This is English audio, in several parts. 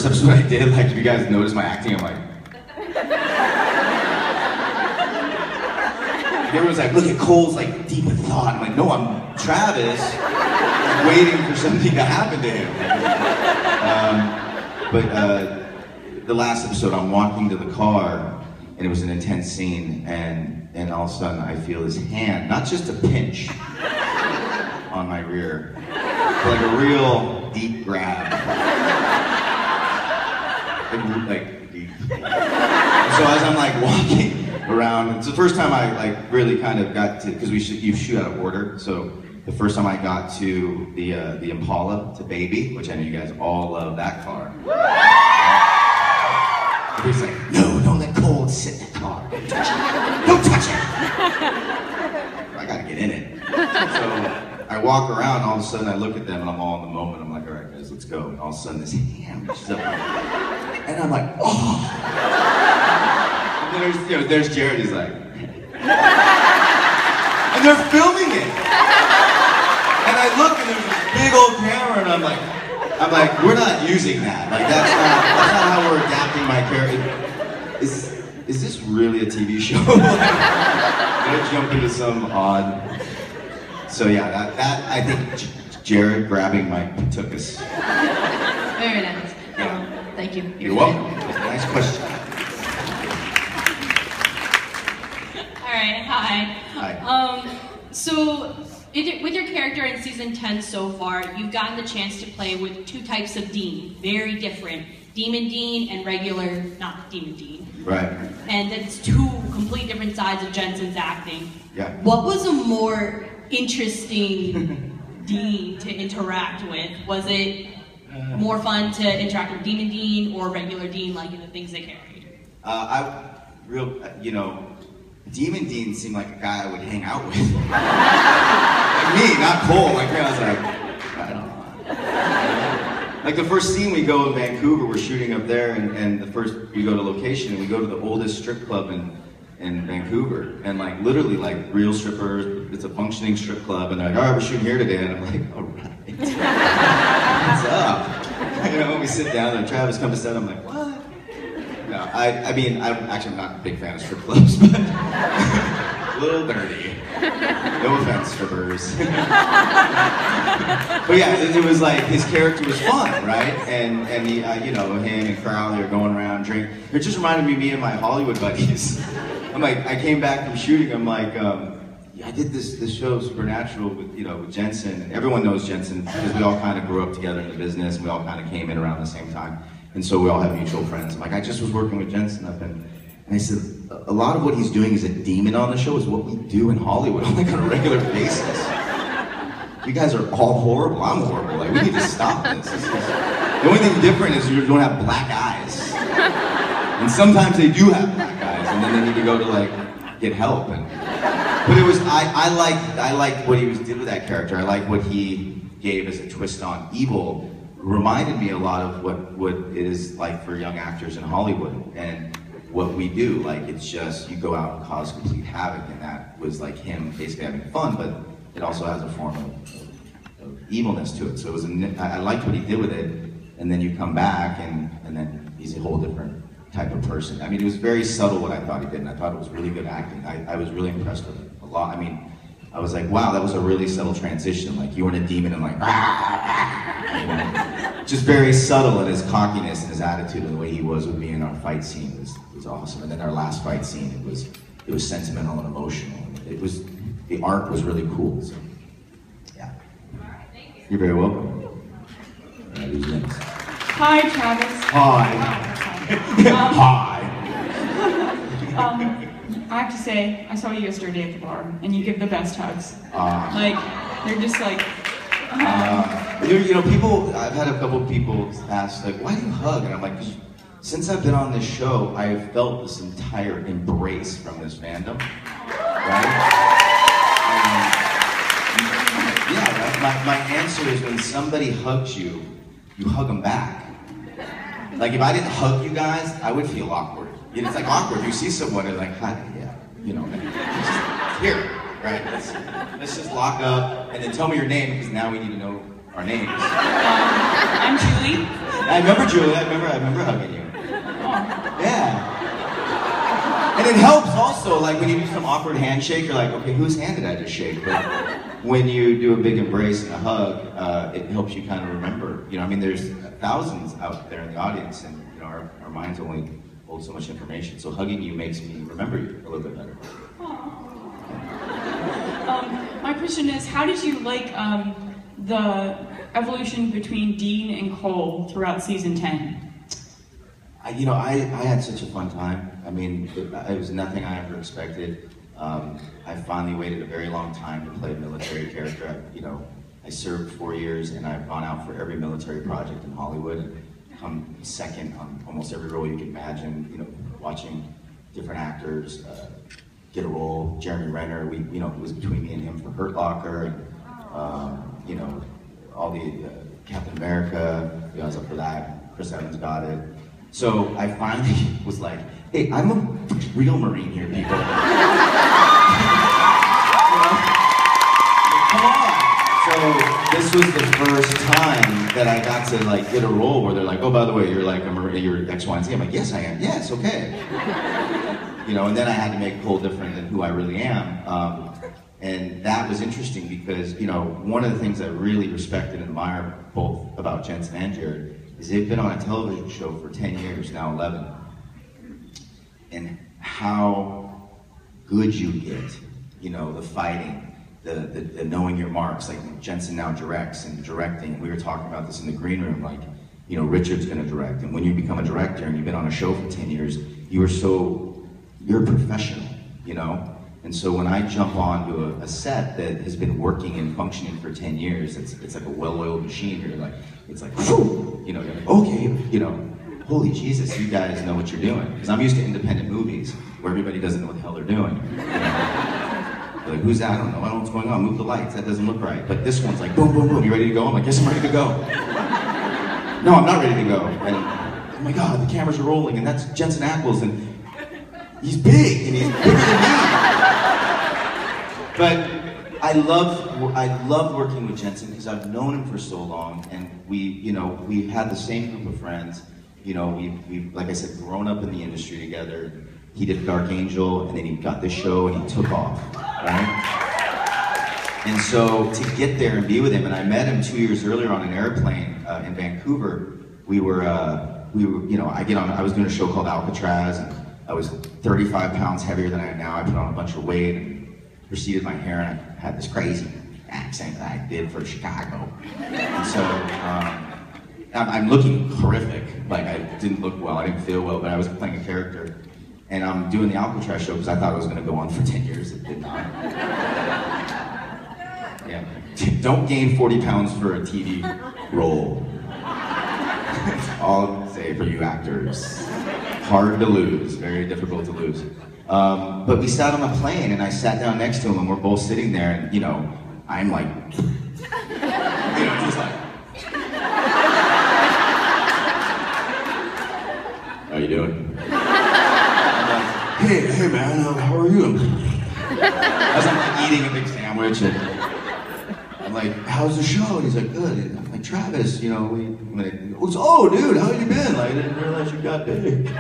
first episode I did, like, if you guys notice my acting, I'm like... Everyone's like, look at Cole's like deep in thought. I'm like, no, I'm Travis, waiting for something to happen to him. But the last episode, I'm walking to the car, and it was an intense scene, and all of a sudden I feel his hand, not just a pinch on my rear, but like a real deep grab. Like deep. So as I'm like walking around, it's the first time I like really kind of got to, because you shoot out of order, so the first time I got to the Impala, to Baby, which I know you guys all love that car. Everybody's like, no, don't let Cole sit in the car. Don't touch it. Don't touch it. I gotta get in it. So I walk around, all of a sudden I look at them and I'm all in the moment. I'm like, all right guys, let's go. And all of a sudden this hand reaches up and I'm like, oh. And then there's Jared, he's like, and they're filming it. And I look and there's this big old camera and I'm like, we're not using that. Like that's not how we're adapting my character. Is this really a TV show? Did I jump into some odd? So yeah, that I think Jared grabbing Mike took us. Very nice. Thank you. You're welcome. Nice question. All right. Hi. Hi. So with your character in season 10 so far, you've gotten the chance to play with two types of Dean, very different. Demon Dean and regular, not Demon Dean. Right. And it's two complete different sides of Jensen's acting. Yeah. What was a more interesting Dean to interact with? Was it more fun to interact with Demon Dean or regular Dean, like in the things they carried? Demon Dean seemed like a guy I would hang out with. Like me, not Cole. Like me, I was like, I don't know. Like the first scene we go in Vancouver, we're shooting up there, and the first we go to location, and we go to the oldest strip club in Vancouver, and like literally like real strippers. It's a functioning strip club, and they're like, all right, we're shooting here today, and I'm like, all right, what's up? You know, when we sit down and Travis comes to set, I'm like, what? No, I mean, I'm not a big fan of strip clubs, but a little dirty. No offense, strippers. But yeah, it was like, his character was fun, right? And he, him and Crowley are going around drinking. It just reminded me of my Hollywood buddies. I'm like, I came back from shooting, I'm like, I did this show, Supernatural, with Jensen, and everyone knows Jensen because we all kind of grew up together in the business, and we all kind of came in around the same time. And so we all have mutual friends. I'm like, I just was working with Jensen up and I said, a lot of what he's doing as a demon on the show is what we do in Hollywood, like on a regular basis. You guys are all horrible, I'm horrible, like we need to stop this. The only thing different is you don't have black eyes. And sometimes they do have black eyes, and then they need to go to like, get help. But it was, I liked what he did with that character. I like what he gave as a twist on evil. Reminded me a lot of what it is like for young actors in Hollywood and what we do. Like, it's just, you go out and cause complete havoc, and that was like him basically having fun, but it also has a form of evilness to it. So it was I liked what he did with it, and then you come back and then he's a whole different type of person. I mean, it was very subtle what I thought he did, and I thought it was really good acting. I was really impressed with it a lot. I mean, I was like, wow, that was a really subtle transition. Like, you were in a demon and like, you know? Just very subtle in his cockiness and his attitude and the way he was with me in our fight scene was awesome. And then our last fight scene, it was sentimental and emotional. The arc was really cool. So, yeah. You're very welcome. All right, who's next? Hi, Travis. Hi. I have to say, I saw you yesterday at the bar, and you give the best hugs. Like, they're just like... I've had a couple people ask, like, why do you hug? And I'm like, since I've been on this show, I have felt this entire embrace from this fandom, right? My answer is when somebody hugs you, you hug them back. Like, if I didn't hug you guys, I would feel awkward. You know, it's like awkward. You see someone and like, hi, yeah, just here, right? Let's just lock up and then tell me your name because now we need to know our names. I'm Julie. I remember Julia. I remember hugging you. Yeah. And it helps also, like when you do some awkward handshake, you're like, okay, whose hand did I just shake? But when you do a big embrace and a hug, it helps you kind of remember. You know, I mean, there's thousands out there in the audience, and you know, our minds only hold so much information. So hugging you makes me remember you a little bit better. My question is, how did you like the evolution between Dean and Cole throughout season 10? I had such a fun time. I mean, it was nothing I ever expected. I finally waited a very long time to play a military character. I served 4 years, and I've gone out for every military project in Hollywood, and come second on almost every role you can imagine. You know, watching different actors get a role. Jeremy Renner, it was between me and him for Hurt Locker, and all the Captain America. I was up for that. Chris Evans got it. So I finally was like, hey, I'm a real Marine here, people. Come on. So this was the first time that I got to like get a role where they're like, oh, by the way, you're like a Marine, you're X, Y, and Z. I'm like, yes, I am. Yes, okay. And then I had to make Cole different than who I really am. And that was interesting because, one of the things I really respected and admire both about Jensen and Jared is they've been on a television show for 10 years, now 11. And how good you get, the fighting, the knowing your marks. Like Jensen now directs and directing. We were talking about this in the green room, like, Richard's gonna direct. And when you become a director and you've been on a show for 10 years, you're a professional, And so when I jump onto a set that has been working and functioning for 10 years, it's like a well-oiled machine. It's like, whew, you're like, okay, holy Jesus, you guys know what you're doing. Because I'm used to independent movies where everybody doesn't know what the hell they're doing. They're like, who's that? I don't know what's going on. Move the lights, that doesn't look right. But this one's like, boom, boom, boom, you ready to go? I'm like, yes, I'm ready to go. No, I'm not ready to go. And oh my God, the cameras are rolling, and that's Jensen Ackles, and he's big, and he's bigger than me. But I love working with Jensen because I've known him for so long, and we've had the same group of friends. We've like I said, grown up in the industry together. He did Dark Angel, and then he got this show, and he took off, right? And so to get there and be with him, and I met him 2 years earlier on an airplane in Vancouver. I was doing a show called Alcatraz, and I was 35 pounds heavier than I am now. I put on a bunch of weight and receded my hair, and I had this crazy accent that I did for Chicago. And so I'm looking horrific. Like, I didn't look well, I didn't feel well, but I was playing a character. And I'm doing the Alcatraz show because I thought it was going to go on for 10 years. It did not. Yeah. Don't gain 40 pounds for a TV role. All I'll say for you actors. Hard to lose, very difficult to lose. But we sat on a plane, and I sat down next to him, and we're both sitting there, and I'm like, just like, how you doing? I'm like, hey man, how are you? As I'm like eating a big sandwich, and I'm like, how's the show? And he's like, good. And I'm like, Travis, oh dude, how you been? Like, I didn't realize you got big.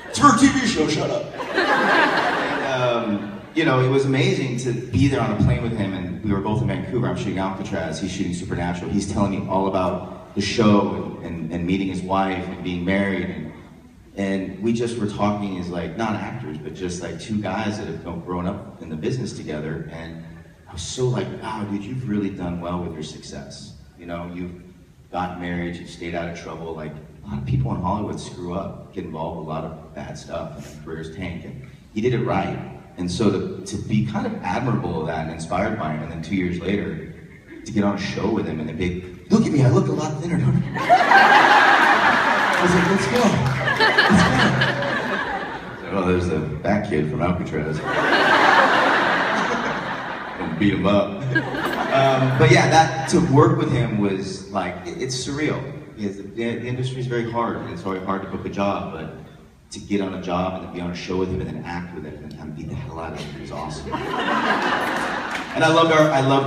It's for a TV show, shut up. And, it was amazing to be there on a plane with him, and we were both in Vancouver. I'm shooting Alcatraz, he's shooting Supernatural. He's telling me all about the show and meeting his wife and being married. And we just were talking as like, not actors, but just like two guys that have grown up in the business together. And I was so like, wow, dude, you've really done well with your success. You've gotten married, you've stayed out of trouble. Like, a lot of people in Hollywood screw up, get involved with a lot of bad stuff, and their careers tank. And he did it right. And so to be kind of admirable of that and inspired by him, and then 2 years later, to get on a show with him and a big, look at me, I look a lot thinner, don't I? I was like, let's go. So, there's the fat kid from Alcatraz. And beat him up. But yeah, to work with him was like, it's surreal. The industry is very hard. It's very hard to book a job, but to get on a job and to be on a show with him and then act with him and beat the hell out of him was awesome. And I loved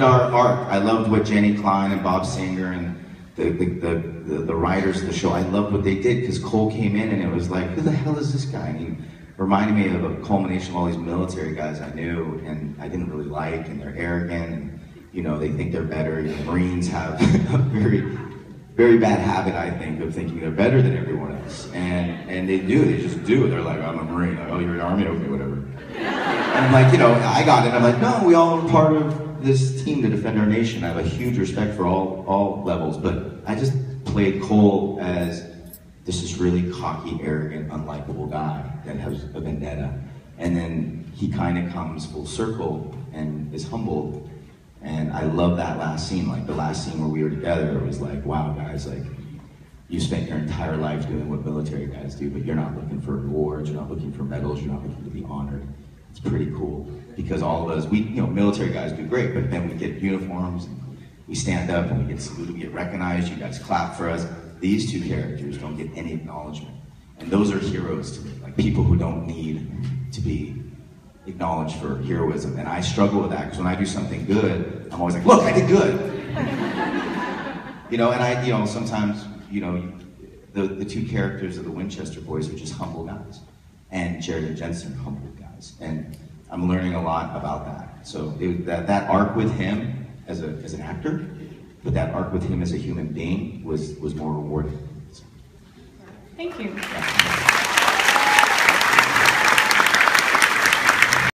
our arc. I loved what Jenny Klein and Bob Singer and the writers of the show, I loved what they did, because Cole came in and it was like, who the hell is this guy? And he reminded me of a culmination of all these military guys I knew and I didn't really like, and they're arrogant, and you know, they think they're better. You know, Marines have a very, very bad habit, I think, of thinking they're better than everyone else. And they do, they just do. They're like, I'm a Marine. Like, oh, you're in the Army? Okay, whatever. And I'm like, you know, I got it. I'm like, no, we all are part of this team to defend our nation. I have a huge respect for all levels, but I just played Cole as this really cocky, arrogant, unlikable guy that has a vendetta. And then he kind of comes full circle and is humbled. And I love that last scene, like the last scene where we were together, it was like, wow, guys, like, you spent your entire life doing what military guys do, but you're not looking for rewards, you're not looking for medals, you're not looking to be honored. It's pretty cool, because all of us, military guys do great, but then we get uniforms, and we stand up and we get saluted, we get recognized, you guys clap for us. These two characters don't get any acknowledgement. And those are heroes to me, like people who don't need to be acknowledged for heroism. And I struggle with that, because when I do something good, I'm always like, look, I did good. And sometimes, the two characters of the Winchester boys are just humble guys. And Jared and Jensen are humble guys. And I'm learning a lot about that. So that arc with him as an actor, but that arc with him as a human being was more rewarding. Thank you. Yeah.